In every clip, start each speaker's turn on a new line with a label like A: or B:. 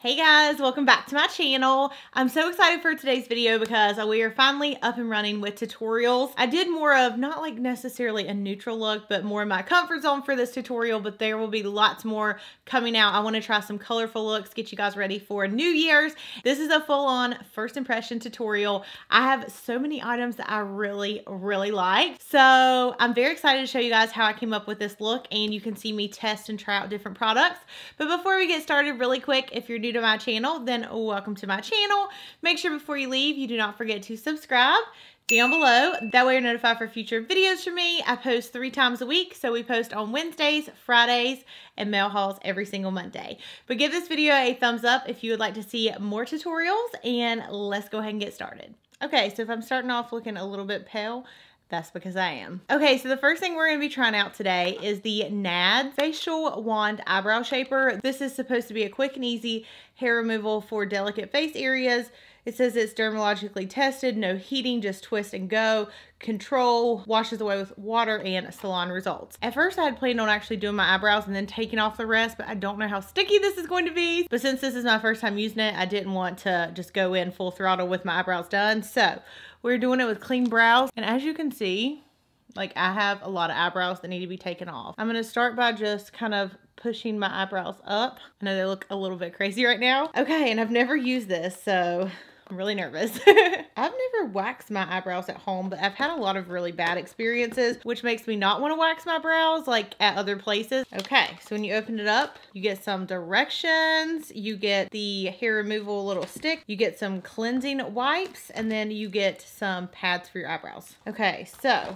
A: Hey guys, welcome back to my channel. I'm so excited for today's video because we are finally up and running with tutorials. I did more of not like necessarily a neutral look, but more in my comfort zone for this tutorial, but there will be lots more coming out. I want to try some colorful looks, get you guys ready for New Year's. This is a full-on first impression tutorial. I have so many items that I really like. So I'm very excited to show you guys how I came up with this look, and you can see me test and try out different products. But before we get started, really quick, if you're new to my channel, then welcome to my channel. Make sure before you leave, you do not forget to subscribe down below. That way you're notified for future videos from me. I post 3 times a week. So we post on Wednesdays, Fridays, and mail hauls every single Monday. But give this video a thumbs up if you would like to see more tutorials, and let's go ahead and get started. Okay, so if I'm starting off looking a little bit pale, that's because I am. Okay, so the first thing we're gonna be trying out today is the NAD Facial Wand Eyebrow Shaper. This is supposed to be a quick and easy hair removal for delicate face areas. It says it's dermatologically tested, no heating, just twist and go. Control, washes away with water, and salon results. At first I had planned on actually doing my eyebrows and then taking off the rest, but I don't know how sticky this is going to be. But since this is my first time using it, I didn't want to just go in full throttle with my eyebrows done. So we're doing it with clean brows. And as you can see, like I have a lot of eyebrows that need to be taken off. I'm gonna start by just kind of pushing my eyebrows up. I know they look a little bit crazy right now. Okay, and I've never used this, so I'm really nervous. I've never waxed my eyebrows at home, but I've had a lot of really bad experiences, which makes me not want to wax my brows like at other places. Okay, so when you open it up, you get some directions, you get the hair removal little stick, you get some cleansing wipes, and then you get some pads for your eyebrows. Okay, so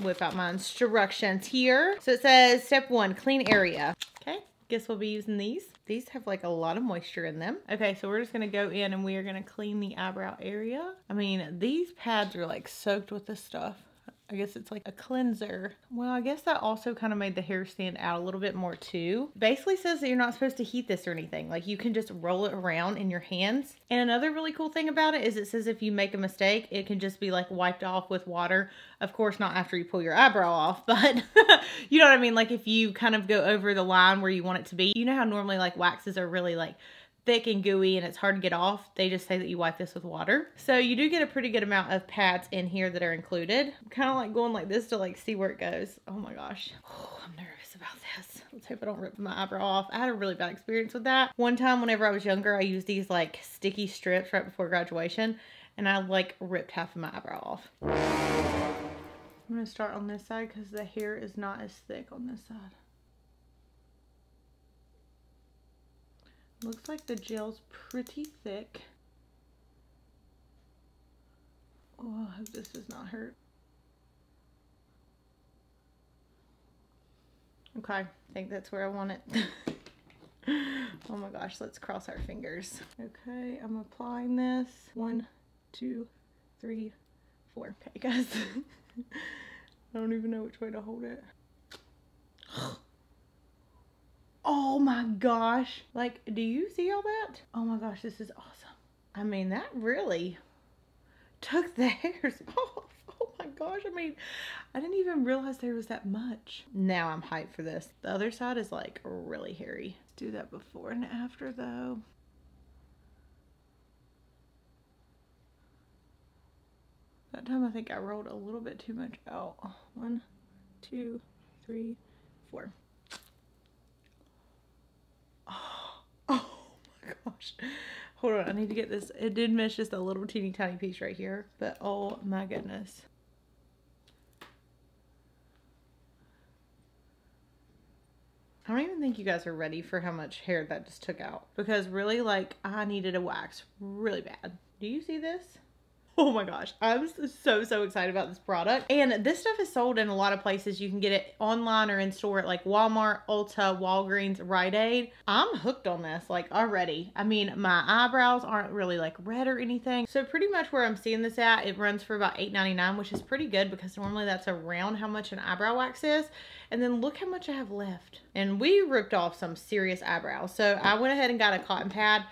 A: whip out my instructions here. So it says step 1, clean area. Okay, guess we'll be using these. These have like a lot of moisture in them. Okay, so we're just gonna go in and we are gonna clean the eyebrow area. I mean, these pads are like soaked with this stuff. I guess it's like a cleanser. Well, I guess that also kind of made the hair stand out a little bit more too. Basically says that you're not supposed to heat this or anything. Like you can just roll it around in your hands. And another really cool thing about it is it says if you make a mistake, it can just be like wiped off with water. Of course, not after you pull your eyebrow off, but you know what I mean? Like if you kind of go over the line where you want it to be, you know how normally like waxes are really like thick and gooey and it's hard to get off. They just say that you wipe this with water. So you do get a pretty good amount of pads in here that are included. I'm kind of like going like this to like see where it goes. Oh my gosh. Oh, I'm nervous about this. Let's hope I don't rip my eyebrow off. I had a really bad experience with that. One time whenever I was younger, I used these like sticky strips right before graduation and I like ripped half of my eyebrow off. I'm gonna start on this side because the hair is not as thick on this side. Looks like the gel's pretty thick. Oh, I hope this does not hurt. Okay, I think that's where I want it. Oh my gosh, let's cross our fingers. Okay, I'm applying this. 1, 2, 3, 4. Okay, guys. I don't even know which way to hold it. Oh my gosh. Like, do you see all that? Oh my gosh, this is awesome. I mean, that really took the hairs off. Oh my gosh. I mean, I didn't even realize there was that much. Now I'm hyped for this. The other side is like really hairy. Let's do that before and after though. That time I think I rolled a little bit too much out. 1, 2, 3, 4. Oh my gosh. Hold on, I need to get this. It did miss just a little teeny tiny piece right here, but oh my goodness. I don't even think you guys are ready for how much hair that just took out, because really like I needed a wax really bad. Do you see this? Oh my gosh, I'm so excited about this product. And this stuff is sold in a lot of places. You can get it online or in store at like Walmart, Ulta, Walgreens, Rite Aid. I'm hooked on this like already. I mean, my eyebrows aren't really like red or anything. So pretty much where I'm seeing this at, it runs for about $8.99, which is pretty good because normally that's around how much an eyebrow wax is. And then look how much I have left. And we ripped off some serious eyebrows. So I went ahead and got a cotton pad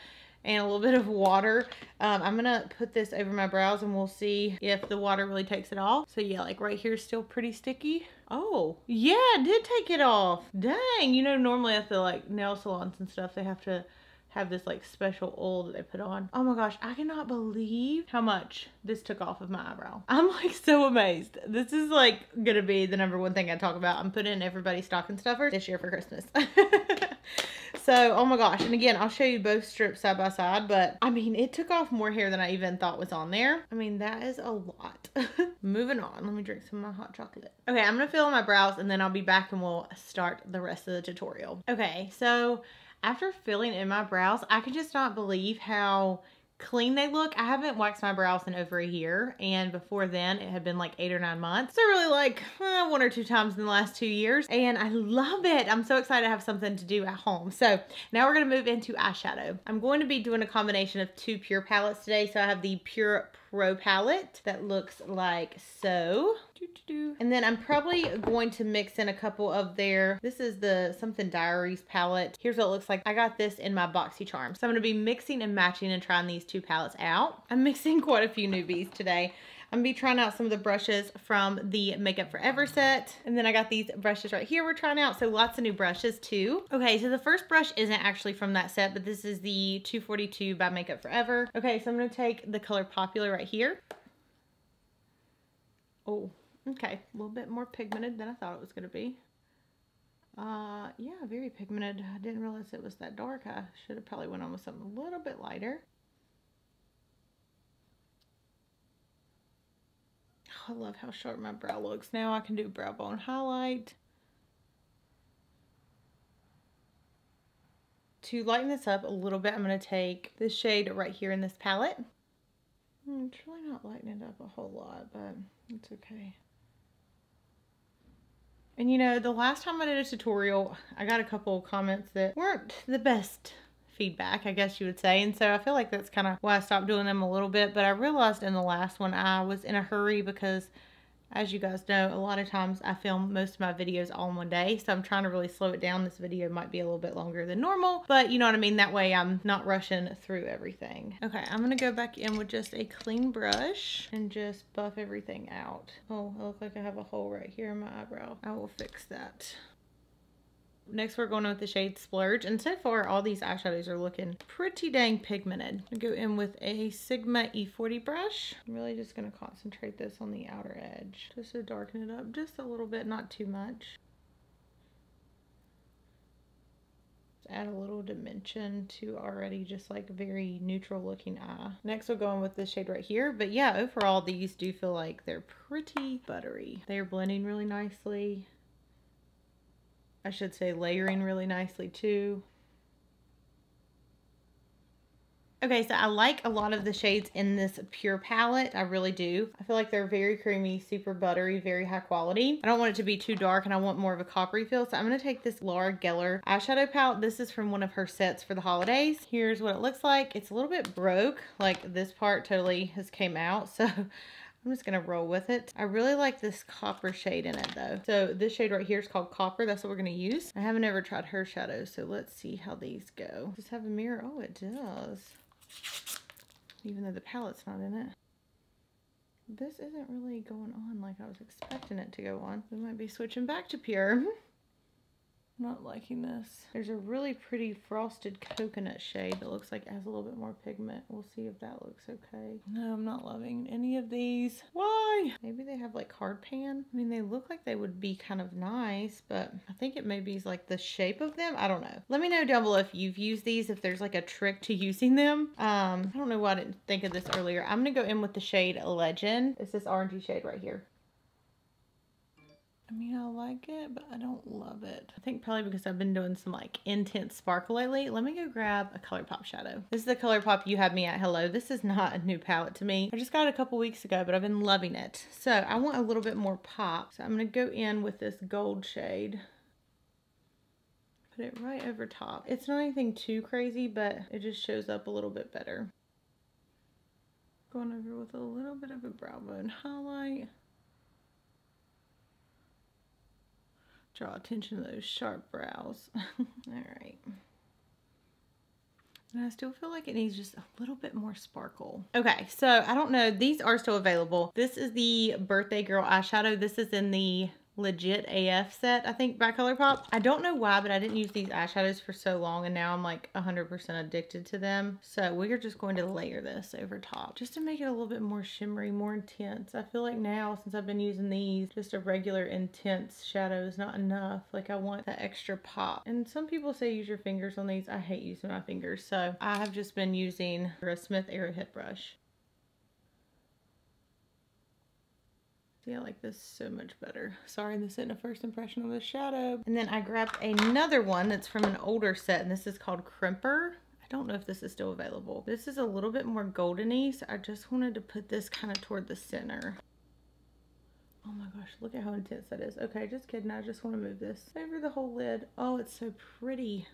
A: and a little bit of water. I'm gonna put this over my brows and we'll see if the water really takes it off. So yeah, like right here is still pretty sticky. Oh, yeah, it did take it off. Dang, you know, normally at the like nail salons and stuff, they have to have this like special oil that they put on. Oh my gosh, I cannot believe how much this took off of my eyebrow. I'm like so amazed. This is like gonna be the #1 thing I talk about. I'm putting in everybody's stocking stuffers this year for Christmas. So, oh my gosh. And again, I'll show you both strips side by side, but I mean, it took off more hair than I even thought was on there. I mean, that is a lot. Moving on. Let me drink some of my hot chocolate. Okay, I'm gonna fill in my brows and then I'll be back and we'll start the rest of the tutorial. Okay, so after filling in my brows, I can just not believe how clean they look. I haven't waxed my brows in over a year, and before then it had been like 8 or 9 months. So really like 1 or 2 times in the last 2 years, and I love it. I'm so excited to have something to do at home. So now we're gonna move into eyeshadow. I'm going to be doing a combination of 2 Pure palettes today. So I have the Pure Pro palette that looks like so. And then I'm probably going to mix in a couple of this is the Something Diaries palette. Here's what it looks like. I got this in my BoxyCharm. So I'm gonna be mixing and matching and trying these 2 palettes out. I'm mixing quite a few newbies today. I'm gonna be trying out some of the brushes from the Makeup Forever set. And then I got these brushes right here we're trying out. So lots of new brushes too. Okay, so the first brush isn't actually from that set, but this is the 242 by Makeup Forever. Okay, so I'm gonna take the color Popular right here. Oh, okay, a little bit more pigmented than I thought it was gonna be. Yeah, very pigmented. I didn't realize it was that dark. I should have probably went on with something a little bit lighter. I love how sharp my brow looks. Now I can do brow bone highlight. To lighten this up a little bit, I'm going to take this shade right here in this palette. It's really not lightening it up a whole lot, but it's okay. And you know, the last time I did a tutorial, I got a couple of comments that weren't the best feedback, I guess you would say. And so I feel like that's kind of why I stopped doing them a little bit. But I realized in the last one I was in a hurry because, as you guys know, a lot of times I film most of my videos all in one day. So I'm trying to really slow it down. This video might be a little bit longer than normal, but you know what I mean? That way I'm not rushing through everything. Okay, I'm gonna go back in with just a clean brush and just buff everything out. Oh, I look like I have a hole right here in my eyebrow. I will fix that. Next, we're going with the shade Splurge, and so far all these eyeshadows are looking pretty dang pigmented. I go in with a Sigma E40 brush. I'm really just going to concentrate this on the outer edge just to darken it up just a little bit, not too much. Add a little dimension to already just like very neutral looking eye. Next, we'll go in with this shade right here. But yeah, overall these do feel like they're pretty buttery. They're blending really nicely. I should say layering really nicely too. Okay, so I like a lot of the shades in this Pure palette. I really do. I feel like they're very creamy, super buttery, very high quality. I don't want it to be too dark and I want more of a coppery feel. So I'm going to take this Laura Geller eyeshadow palette. This is from one of her sets for the holidays. Here's what it looks like. It's a little bit broke. Like this part totally has came out. So I'm just going to roll with it. I really like this copper shade in it though. So this shade right here is called Copper. That's what we're going to use. I haven't ever tried her shadows, so let's see how these go. Does it have a mirror? Oh, it does. Even though the palette's not in it. This isn't really going on like I was expecting it to go on. We might be switching back to Pure. Not liking this. There's a really pretty frosted coconut shade that looks like it has a little bit more pigment. We'll see if that looks okay. No, I'm not loving any of these. Why? Maybe they have like hard pan. I mean, they look like they would be kind of nice, but I think it maybe is like the shape of them. I don't know. Let me know down below if you've used these, if there's like a trick to using them. I don't know why I didn't think of this earlier. I'm gonna go in with the shade Legend. It's this orangey shade right here. I mean, I like it, but I don't love it. I think probably because I've been doing some like intense sparkle lately. Let me go grab a ColourPop shadow. This is the ColourPop You Had Me At Hello. This is not a new palette to me. I just got it a couple weeks ago, but I've been loving it. So I want a little bit more pop. So I'm gonna go in with this gold shade. Put it right over top. It's not anything too crazy, but it just shows up a little bit better. Going over with a little bit of a brow bone highlight. Draw attention to those sharp brows. All right. And I still feel like it needs just a little bit more sparkle. Okay, so I don't know. These are still available. This is the Birthday Girl eyeshadow. This is in the Legit AF set, I think, by ColourPop. I don't know why, but I didn't use these eyeshadows for so long, and now I'm like 100% addicted to them. So we are just going to layer this over top just to make it a little bit more shimmery, more intense. I feel like now, since I've been using these, just a regular intense shadow is not enough. Like, I want that extra pop. And some people say use your fingers on these. I hate using my fingers, so I have just been using a Smith Arrowhead brush. See, I like this so much better. Sorry, this isn't a first impression of the shadow. And then I grabbed another one that's from an older set, and this is called Crimper. I don't know if this is still available. This is a little bit more goldeny, so I just wanted to put this kind of toward the center. Oh my gosh, look at how intense that is. Okay, just kidding. I just want to move this over the whole lid. Oh, it's so pretty.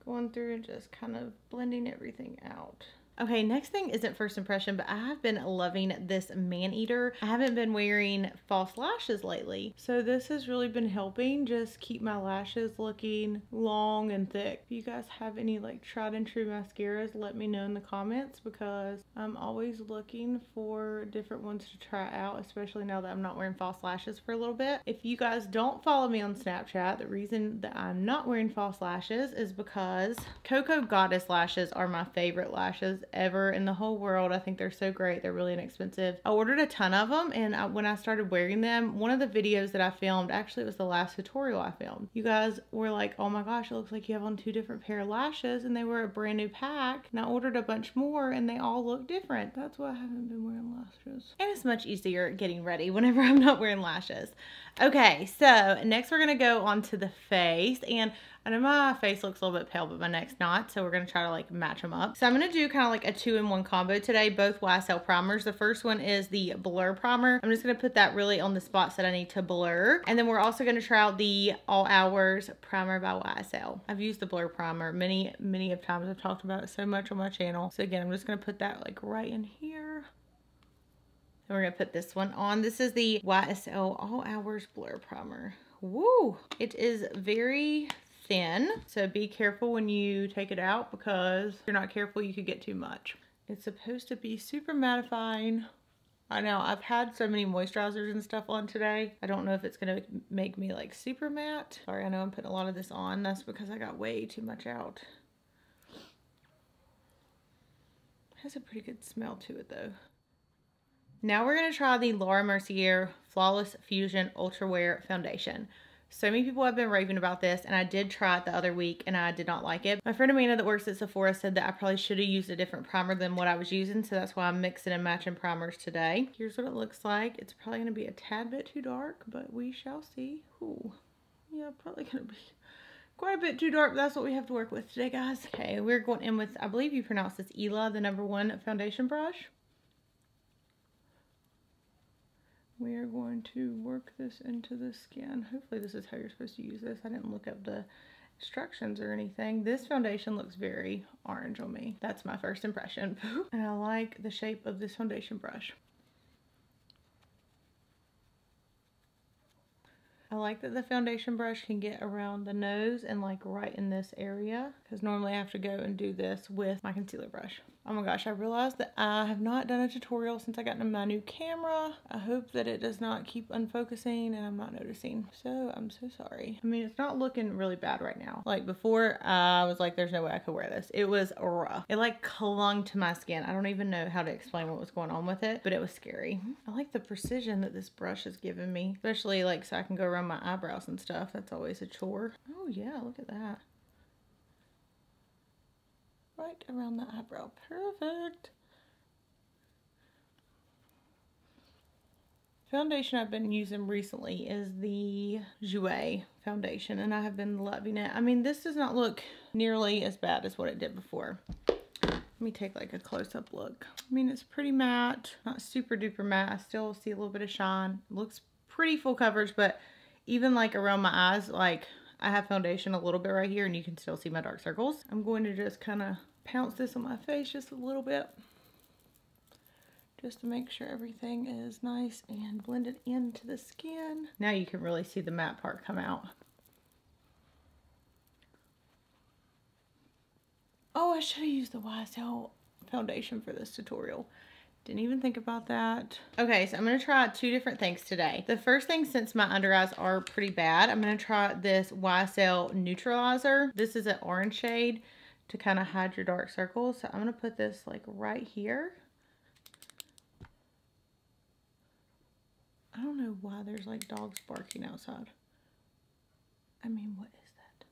A: Going through and just kind of blending everything out. Okay, next thing isn't first impression, but I have been loving this man-eater. I haven't been wearing false lashes lately, so this has really been helping just keep my lashes looking long and thick. If you guys have any like tried and true mascaras, let me know in the comments, because I'm always looking for different ones to try out, especially now that I'm not wearing false lashes for a little bit. If you guys don't follow me on Snapchat, the reason that I'm not wearing false lashes is because Cocoa Goddess lashes are my favorite lashes ever in the whole world. I think they're so great. They're really inexpensive. I ordered a ton of them, and when I started wearing them, one of the videos that I filmed, actually it was the last tutorial I filmed, you guys were like, oh my gosh, it looks like you have on 2 different pair of lashes, and they were a brand new pack, and I ordered a bunch more and they all look different. That's why I haven't been wearing lashes. And it's much easier getting ready whenever I'm not wearing lashes. Okay, so next we're gonna go on to the face, and I know my face looks a little bit pale, but my neck's not, so we're gonna try to like match them up. So I'm gonna do kind of like a 2-in-1 combo today, both YSL primers. The first one is the Blur Primer. I'm just gonna put that really on the spots that I need to blur. And then we're also gonna try out the All Hours Primer by YSL. I've used the Blur Primer many of times. I've talked about it so much on my channel. So again, I'm just gonna put that like right in here. And we're gonna put this one on. This is the YSL All Hours Blur Primer. Woo! It is very thin, so be careful when you take it out, because if you're not careful, you could get too much. It's supposed to be super mattifying. I know, I've had so many moisturizers and stuff on today. I don't know if it's gonna make me like super matte. Sorry, I know I'm putting a lot of this on. That's because I got way too much out. It has a pretty good smell to it though. Now we're gonna try the Laura Mercier Flawless Fusion Ultra Wear Foundation. So many people have been raving about this, and I did try it the other week and I did not like it. My friend Amanda that works at Sephora said that I probably should have used a different primer than what I was using, so that's why I'm mixing and matching primers today. Here's what it looks like. It's probably going to be a tad bit too dark, but we shall see. Ooh, yeah, probably going to be quite a bit too dark, but that's what we have to work with today, guys. Okay, we're going in with, I believe you pronounce this Ela, the #1 foundation brush. We are going to work this into the skin. Hopefully this is how you're supposed to use this. I didn't look up the instructions or anything. This foundation looks very orange on me. That's my first impression. And I like the shape of this foundation brush. I like that the foundation brush can get around the nose and like right in this area, because normally I have to go and do this with my concealer brush. Oh my gosh, I realized that I have not done a tutorial since I got my new camera. I hope that it does not keep unfocusing and I'm not noticing. So I'm so sorry. I mean, it's not looking really bad right now. Like before, I was like, there's no way I could wear this. It was rough. It like clung to my skin. I don't even know how to explain what was going on with it, but it was scary. I like the precision that this brush has given me, especially like so I can go around my eyebrows and stuff. That's always a chore. Oh yeah, look at that. Right around the eyebrow. Perfect. Foundation I've been using recently is the Jouer foundation, and I have been loving it. I mean, this does not look nearly as bad as what it did before. Let me take like a close-up look. I mean, it's pretty matte, not super duper matte. I still see a little bit of shine. It looks pretty full coverage, but even like around my eyes, like I have foundation a little bit right here and you can still see my dark circles. I'm going to just kind of pounce this on my face just a little bit, just to make sure everything is nice and blended into the skin. Now you can really see the matte part come out. Oh, I should have used the YSL foundation for this tutorial. Didn't even think about that. Okay, so I'm gonna try 2 different things today. The first thing, since my under eyes are pretty bad, I'm gonna try this YSL Neutralizer. This is an orange shade to kind of hide your dark circles. So I'm gonna put this like right here. I don't know why there's like dogs barking outside. I mean, what is that?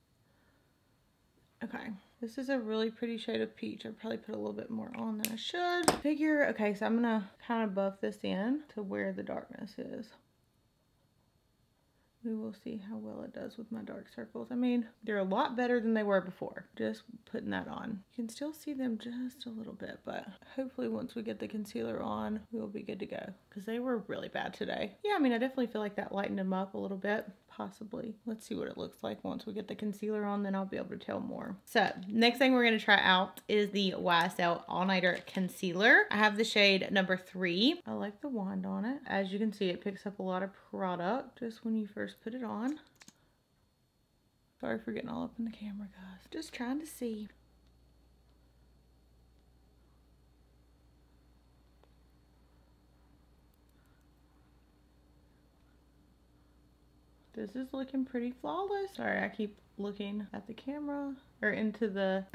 A: Okay, this is a really pretty shade of peach. I probably put a little bit more on than I should. Okay, so I'm gonna kind of buff this in to where the darkness is. We will see how well it does with my dark circles. I mean, they're a lot better than they were before. Just putting that on. You can still see them just a little bit, but hopefully once we get the concealer on, we'll be good to go. Because they were really bad today. Yeah, I mean, I definitely feel like that lightened them up a little bit. Possibly. Let's see what it looks like once we get the concealer on, then I'll be able to tell more. So, next thing we're going to try out is the YSL All Nighter Concealer. I have the shade number 3. I like the wand on it. As you can see, it picks up a lot of product just when you first put it on. Sorry for getting all up in the camera, guys. Just trying to see. This is looking pretty flawless. Sorry, I keep looking at the camera or into the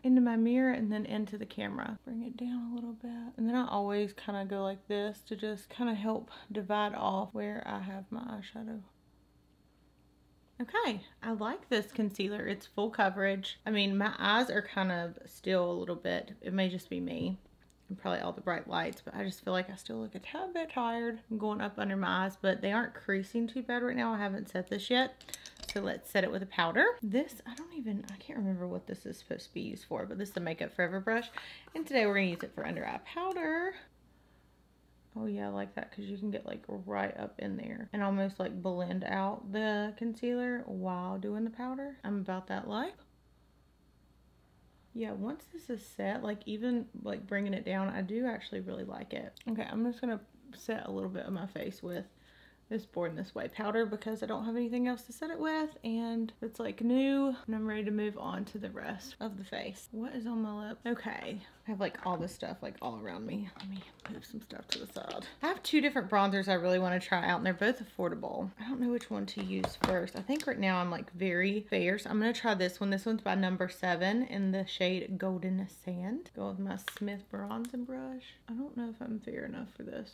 A: into my mirror and then into the camera. Bring it down a little bit. And then I always kind of go like this to just kind of help divide off where I have my eyeshadow. Okay, I like this concealer. It's full coverage. I mean, my eyes are kind of still a little bit, it may just be me and probably all the bright lights, but I just feel like I still look a tad bit tired. I'm going up under my eyes, but they aren't creasing too bad right now. I haven't set this yet. So let's set it with a powder. This, I can't remember what this is supposed to be used for, but this is a Makeup Forever brush. And today we're gonna use it for under eye powder. Oh yeah, I like that because you can get like right up in there and almost like blend out the concealer while doing the powder. I'm about that life. Yeah, once this is set, like even like bringing it down, I do actually really like it. Okay, I'm just gonna set a little bit of my face with this Born This Way powder because I don't have anything else to set it with and it's like new and I'm ready to move on to the rest of the face. What is on my lip? Okay, I have like all this stuff like all around me. Let me move some stuff to the side. I have 2 different bronzers I really want to try out and they're both affordable. I don't know which one to use first. I think right now I'm like very fair, so I'm going to try this one. This one's by number 7 in the shade Golden Sand. Go with my Smith bronzing brush. I don't know if I'm fair enough for this.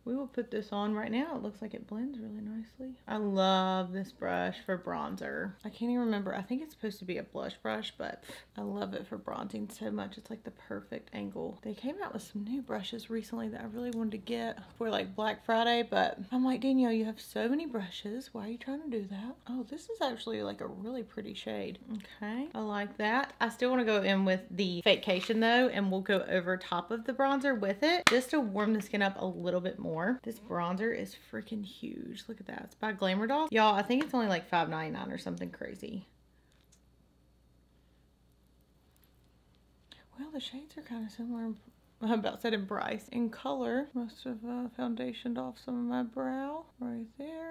A: We will put this on right now. It looks like it blends really nicely. I love this brush for bronzer. I can't even remember. I think it's supposed to be a blush brush, but I love it for bronzing so much. It's like the perfect angle. They came out with some new brushes recently that I really wanted to get for like Black Friday, but I'm like, Danielle, you have so many brushes. Why are you trying to do that? Oh, this is actually like a really pretty shade. Okay, I like that. I still want to go in with the Fakecation though, and we'll go over top of the bronzer with it just to warm the skin up a little bit more. This bronzer is freaking huge. Look at that. It's by Glamour Doll. Y'all, I think it's only like $5.99 or something crazy. Well, the shades are kind of similar. I'm about said in price. In color, must have foundationed off some of my brow right there.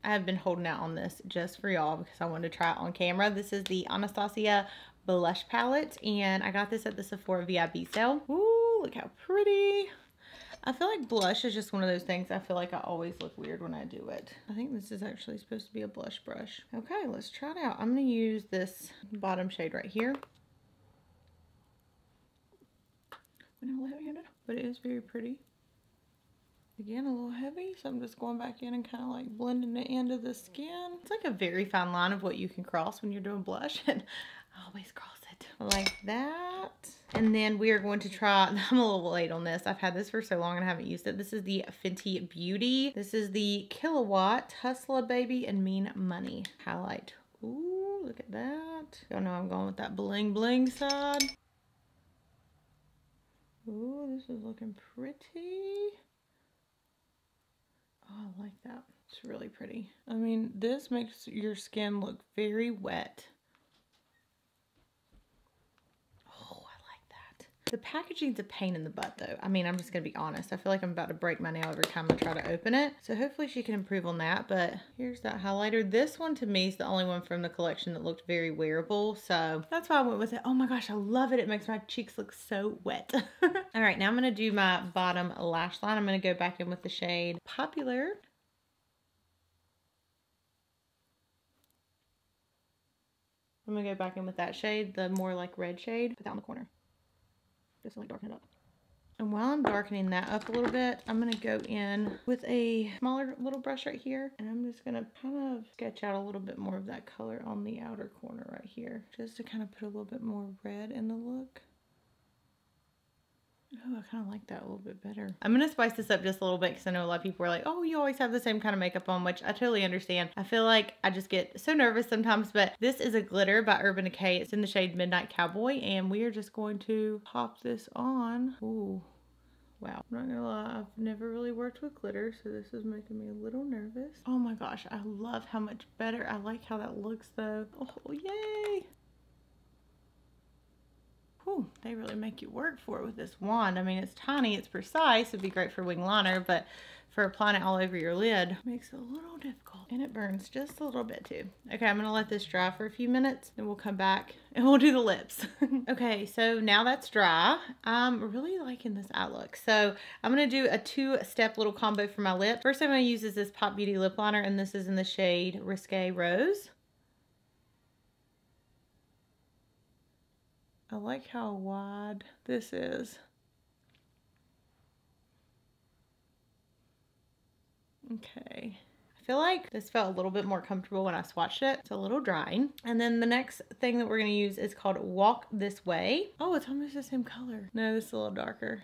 A: I have been holding out on this just for y'all because I wanted to try it on camera. This is the Anastasia blush palette and I got this at the Sephora VIP sale. Ooh, look how pretty. I feel like blush is just one of those things I feel like I always look weird when I do it. I think this is actually supposed to be a blush brush. Okay, let's try it out. I'm going to use this bottom shade right here. But it is very pretty. Again, a little heavy, so I'm just going back in and kind of like blending it into the skin. It's like a very fine line of what you can cross when you're doing blush, and I always cross it like that. And then we are going to try, I'm a little late on this. I've had this for so long and I haven't used it. This is the Fenty Beauty. This is the Kilowatt Hustler Baby and Mean Money highlight. Ooh, look at that. Y'all know I'm going with that bling bling side. Ooh, this is looking pretty. Oh, I like that. It's really pretty. I mean, this makes your skin look very wet. Oh, I like that. The packaging's a pain in the butt though. I mean, I'm just gonna be honest. I feel like I'm about to break my nail every time I try to open it. So hopefully she can improve on that. But here's that highlighter. This one to me is the only one from the collection that looked very wearable. So that's why I went with it. Oh my gosh, I love it. It makes my cheeks look so wet. All right, now I'm gonna do my bottom lash line. I'm gonna go back in with the shade Popular. I'm gonna go back in with that shade, the more like red shade. Put that on the corner. Just to like darken it up. And while I'm darkening that up a little bit, I'm gonna go in with a smaller little brush right here. And I'm just gonna kind of sketch out a little bit more of that color on the outer corner right here. Just to kind of put a little bit more red in the look. Oh, I kind of like that a little bit better. I'm going to spice this up just a little bit because I know a lot of people are like, oh, you always have the same kind of makeup on, which I totally understand. I feel like I just get so nervous sometimes, but this is a glitter by Urban Decay. It's in the shade Midnight Cowboy, and we are just going to pop this on. Ooh, wow. I'm not going to lie, I've never really worked with glitter, so this is making me a little nervous. Oh my gosh, I love how much better. I like how that looks though. Oh, yay. Whew, they really make you work for it with this wand. I mean, it's tiny, it's precise. It'd be great for wing liner, but for applying it all over your lid, it makes it a little difficult. And it burns just a little bit too. Okay, I'm gonna let this dry for a few minutes, then we'll come back and we'll do the lips. Okay, so now that's dry. I'm really liking this eye look. So I'm gonna do a two-step little combo for my lip. First I'm gonna use is this Pop Beauty lip liner, and this is in the shade Risque Rose. I like how wide this is. Okay. I feel like this felt a little bit more comfortable when I swatched it. It's a little drying. And then the next thing that we're going to use is called Walk This Way. Oh, it's almost the same color. No, this is a little darker.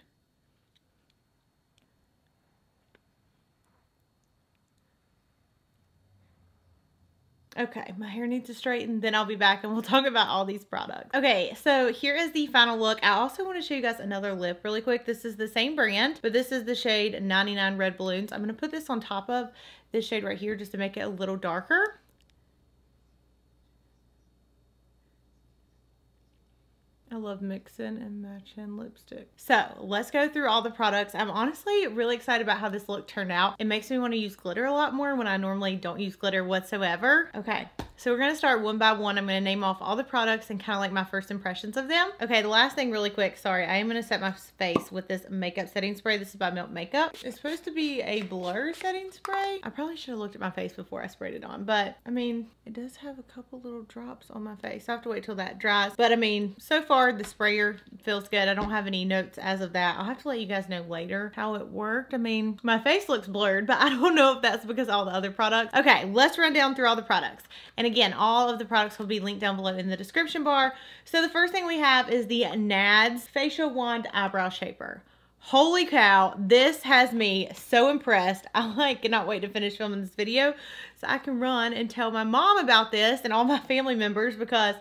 A: Okay, my hair needs to straighten, then I'll be back and we'll talk about all these products. Okay, so here is the final look. I also want to show you guys another lip really quick. This is the same brand, but this is the shade 99 Red Balloons. I'm going to put this on top of this shade right here just to make it a little darker. I love mixing and matching lipstick. So let's go through all the products. I'm honestly really excited about how this look turned out. It makes me want to use glitter a lot more when I normally don't use glitter whatsoever. Okay, so we're going to start one by one. I'm going to name off all the products and kind of like my first impressions of them. Okay, the last thing really quick, sorry, I am going to set my face with this makeup setting spray. This is by Milk Makeup. It's supposed to be a blur setting spray. I probably should have looked at my face before I sprayed it on, but I mean, it does have a couple little drops on my face. I have to wait till that dries, but I mean, so far the sprayer feels good. I don't have any notes as of that. I'll have to let you guys know later how it worked. I mean, my face looks blurred, but I don't know if that's because of all the other products. Okay, let's run down through all the products. And again, all of the products will be linked down below in the description bar. So the first thing we have is the NADS Facial Wand Eyebrow Shaper. Holy cow, this has me so impressed. I cannot wait to finish filming this video so I can run and tell my mom about this and all my family members because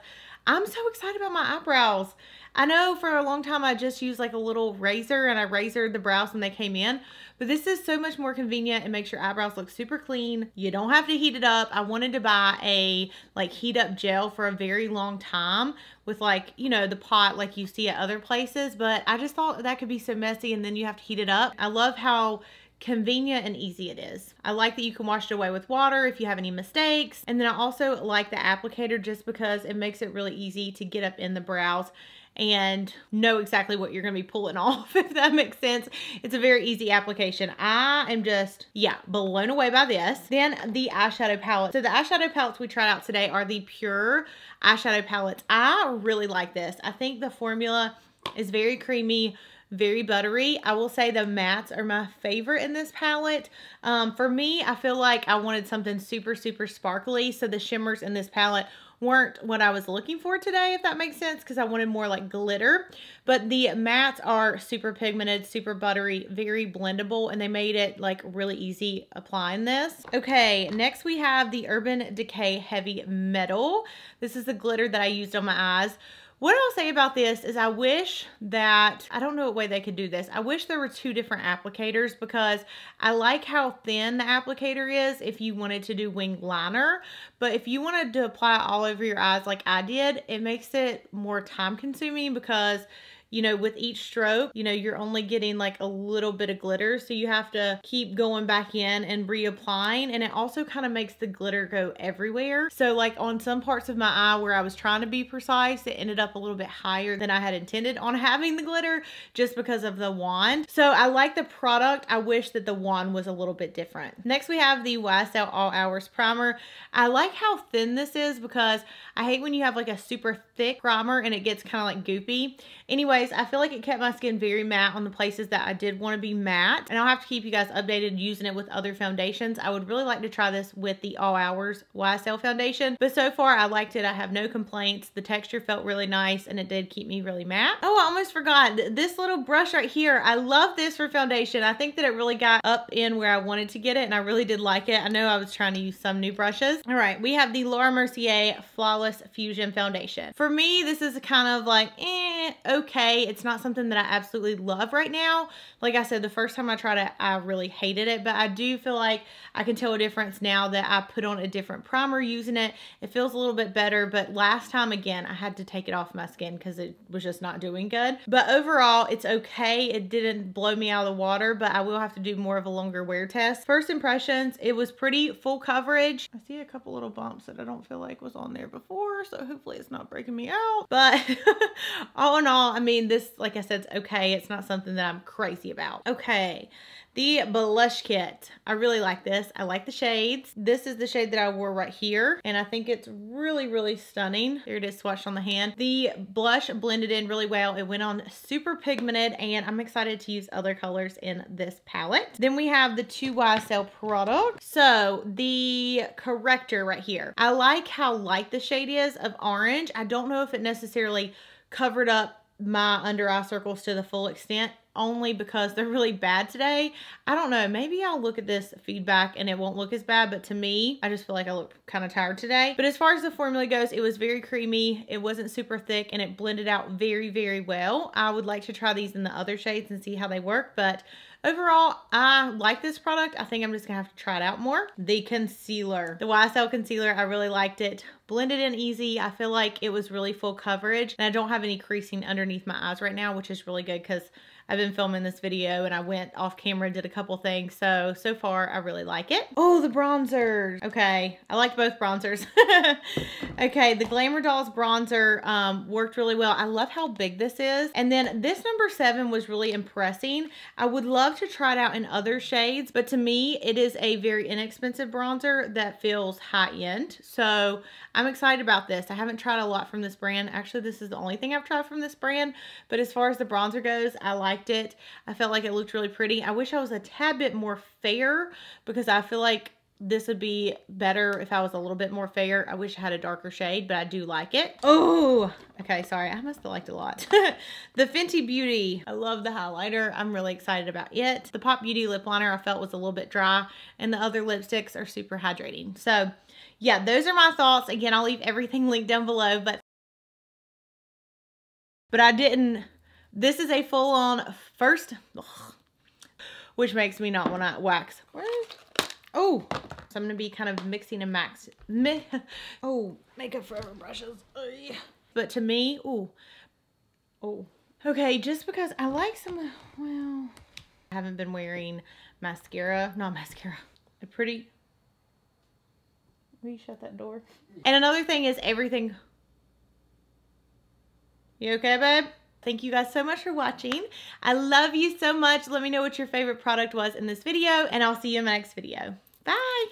A: I'm so excited about my eyebrows. I know for a long time I just used like a little razor and I razored the brows when they came in, but this is so much more convenient. It makes your eyebrows look super clean. You don't have to heat it up. I wanted to buy a like heat up gel for a very long time with like, you know, the pot like you see at other places, but I just thought that could be so messy and then you have to heat it up. I love how convenient and easy it is. I like that you can wash it away with water if you have any mistakes. And then I also like the applicator just because it makes it really easy to get up in the brows and know exactly what you're going to be pulling off, if that makes sense. It's a very easy application. I am just, yeah, blown away by this. Then the eyeshadow palette. So the eyeshadow palettes we tried out today are the Pure eyeshadow palettes. I really like this. I think the formula is very creamy, very buttery. I will say the mattes are my favorite in this palette. For me, I feel like I wanted something super, super sparkly. So the shimmers in this palette weren't what I was looking for today, if that makes sense, because I wanted more like glitter. But the mattes are super pigmented, super buttery, very blendable, and they made it like really easy applying this. Okay, next we have the Urban Decay Heavy Metal. This is the glitter that I used on my eyes. What I'll say about this is I wish that, I don't know what way they could do this. I wish there were two different applicators because I like how thin the applicator is if you wanted to do wing liner. But if you wanted to apply it all over your eyes like I did, it makes it more time consuming because you know, with each stroke, you know, you're only getting like a little bit of glitter. So you have to keep going back in and reapplying. And it also kind of makes the glitter go everywhere. So like on some parts of my eye where I was trying to be precise, it ended up a little bit higher than I had intended on having the glitter just because of the wand. So I like the product. I wish that the wand was a little bit different. Next we have the YSL All Hours Primer. I like how thin this is because I hate when you have like a super thick primer and it gets kind of like goopy. Anyways, I feel like it kept my skin very matte on the places that I did want to be matte. And I'll have to keep you guys updated using it with other foundations. I would really like to try this with the All Hours YSL foundation. But so far, I liked it. I have no complaints. The texture felt really nice and it did keep me really matte. Oh, I almost forgot. This little brush right here. I love this for foundation. I think that it really got up in where I wanted to get it and I really did like it. I know I was trying to use some new brushes. All right, we have the Laura Mercier Flawless Fusion Foundation. For me, this is kind of like, okay. It's not something that I absolutely love right now. Like I said, the first time I tried it, I really hated it, but I do feel like I can tell a difference now that I put on a different primer using it. It feels a little bit better, but last time, again, I had to take it off my skin because it was just not doing good. But overall, it's okay. It didn't blow me out of the water, but I will have to do more of a longer wear test. First impressions, it was pretty full coverage. I see a couple little bumps that I don't feel like was on there before, so hopefully it's not breaking me out. But all in all, I mean, this, like I said, it's okay. It's not something that I'm crazy about. Okay. The blush kit. I really like this. I like the shades. This is the shade that I wore right here, and I think it's really, really stunning. There it is swatched on the hand. The blush blended in really well. It went on super pigmented, and I'm excited to use other colors in this palette. Then we have the 2 YSL products. So the corrector right here. I like how light the shade is of orange. I don't know if it necessarily covered up my under eye circles to the full extent, only because they're really bad today. I don't know, maybe I'll look at this feedback and it won't look as bad, but to me, I just feel like I look kind of tired today. But as far as the formula goes, it was very creamy, it wasn't super thick, and it blended out very, very well. I would like to try these in the other shades and see how they work, but overall, I like this product. I think I'm just gonna have to try it out more. The concealer. The YSL concealer, I really liked it. Blended in easy. I feel like it was really full coverage, and I don't have any creasing underneath my eyes right now, which is really good because I've been filming this video and I went off camera and did a couple things. So far I really like it. Oh, the bronzers. Okay. I liked both bronzers. Okay. The Glamour Dolls bronzer worked really well. I love how big this is. And then this number 7 was really impressing. I would love to try it out in other shades, but to me, it is a very inexpensive bronzer that feels high end. So I'm excited about this. I haven't tried a lot from this brand. Actually, this is the only thing I've tried from this brand, but as far as the bronzer goes, I liked it. I felt like it looked really pretty. I wish I was a tad bit more fair because I feel like this would be better if I was a little bit more fair. I wish I had a darker shade, but I do like it. Oh, okay, sorry. I must have liked it a lot. The Fenty Beauty. I love the highlighter. I'm really excited about it. The Pop Beauty lip liner I felt was a little bit dry, and the other lipsticks are super hydrating. So yeah, those are my thoughts. Again, I'll leave everything linked down below, but I didn't. This is a full-on first, which makes me not want to wax. Oh, so I'm going to be kind of mixing and Makeup Forever brushes. But to me, okay, just because I like some, well, I haven't been wearing mascara, not mascara, will you shut that door? And another thing is everything, you okay, babe? Thank you guys so much for watching. I love you so much. Let me know what your favorite product was in this video, and I'll see you in my next video. Bye.